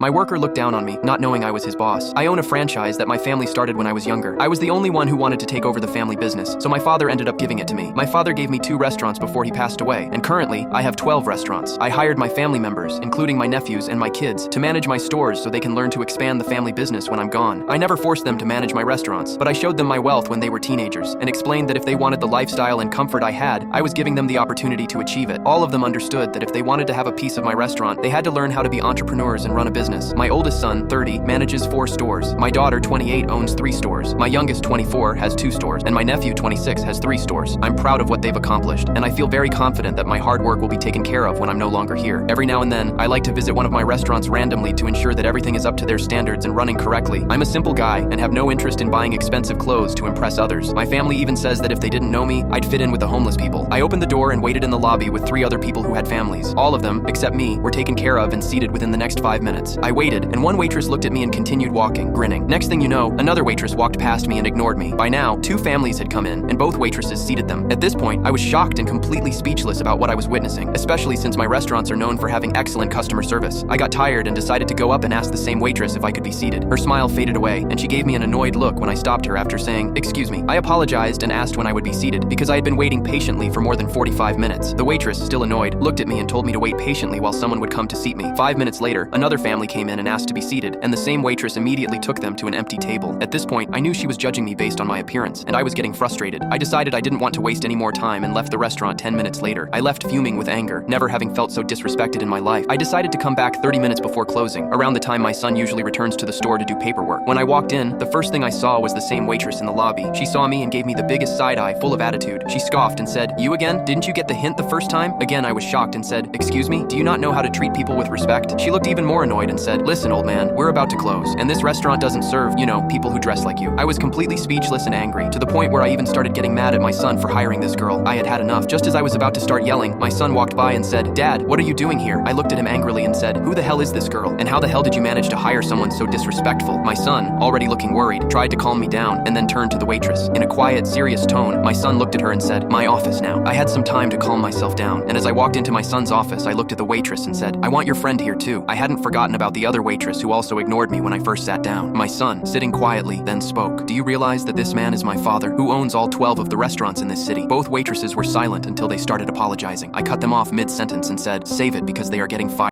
My worker looked down on me, not knowing I was his boss. I own a franchise that my family started when I was younger. I was the only one who wanted to take over the family business, so my father ended up giving it to me. My father gave me 2 restaurants before he passed away, and currently, I have 12 restaurants. I hired my family members, including my nephews and my kids, to manage my stores so they can learn to expand the family business when I'm gone. I never forced them to manage my restaurants, but I showed them my wealth when they were teenagers, and explained that if they wanted the lifestyle and comfort I had, I was giving them the opportunity to achieve it. All of them understood that if they wanted to have a piece of my restaurant, they had to learn how to be entrepreneurs and run a business. My oldest son, 30, manages 4 stores. My daughter, 28, owns 3 stores. My youngest, 24, has 2 stores. And my nephew, 26, has 3 stores. I'm proud of what they've accomplished, and I feel very confident that my hard work will be taken care of when I'm no longer here. Every now and then, I like to visit one of my restaurants randomly to ensure that everything is up to their standards and running correctly. I'm a simple guy and have no interest in buying expensive clothes to impress others. My family even says that if they didn't know me, I'd fit in with the homeless people. I opened the door and waited in the lobby with 3 other people who had families. All of them, except me, were taken care of and seated within the next 5 minutes. I waited, and one waitress looked at me and continued walking, grinning. Next thing you know, another waitress walked past me and ignored me. By now, 2 families had come in, and both waitresses seated them. At this point, I was shocked and completely speechless about what I was witnessing, especially since my restaurants are known for having excellent customer service. I got tired and decided to go up and ask the same waitress if I could be seated. Her smile faded away, and she gave me an annoyed look when I stopped her after saying, "Excuse me." I apologized and asked when I would be seated, because I had been waiting patiently for more than 45 minutes. The waitress, still annoyed, looked at me and told me to wait patiently while someone would come to seat me. 5 minutes later, another family came in and asked to be seated, and the same waitress immediately took them to an empty table. At this point, I knew she was judging me based on my appearance, and I was getting frustrated. I decided I didn't want to waste any more time and left the restaurant 10 minutes later. I left fuming with anger, never having felt so disrespected in my life. I decided to come back 30 minutes before closing, around the time my son usually returns to the store to do paperwork. When I walked in, the first thing I saw was the same waitress in the lobby. She saw me and gave me the biggest side eye, full of attitude. She scoffed and said, "You again? Didn't you get the hint the first time?" Again, I was shocked and said, "Excuse me, do you not know how to treat people with respect?" She looked even more annoyed and said, "Listen, old man, we're about to close, and this restaurant doesn't serve, people who dress like you." I was completely speechless and angry, to the point where I even started getting mad at my son for hiring this girl. I had had enough. Just as I was about to start yelling, my son walked by and said, "Dad, what are you doing here?" I looked at him angrily and said, "Who the hell is this girl? And how the hell did you manage to hire someone so disrespectful?" My son, already looking worried, tried to calm me down and then turned to the waitress. In a quiet, serious tone, my son looked at her and said, "My office now." I had some time to calm myself down, and as I walked into my son's office, I looked at the waitress and said, "I want your friend here too." I hadn't forgotten about the other waitress who also ignored me when I first sat down. My son, sitting quietly, then spoke. "Do you realize that this man is my father, who owns all 12 of the restaurants in this city?" Both waitresses were silent until they started apologizing. I cut them off mid-sentence and said, "Save it because they are getting fired."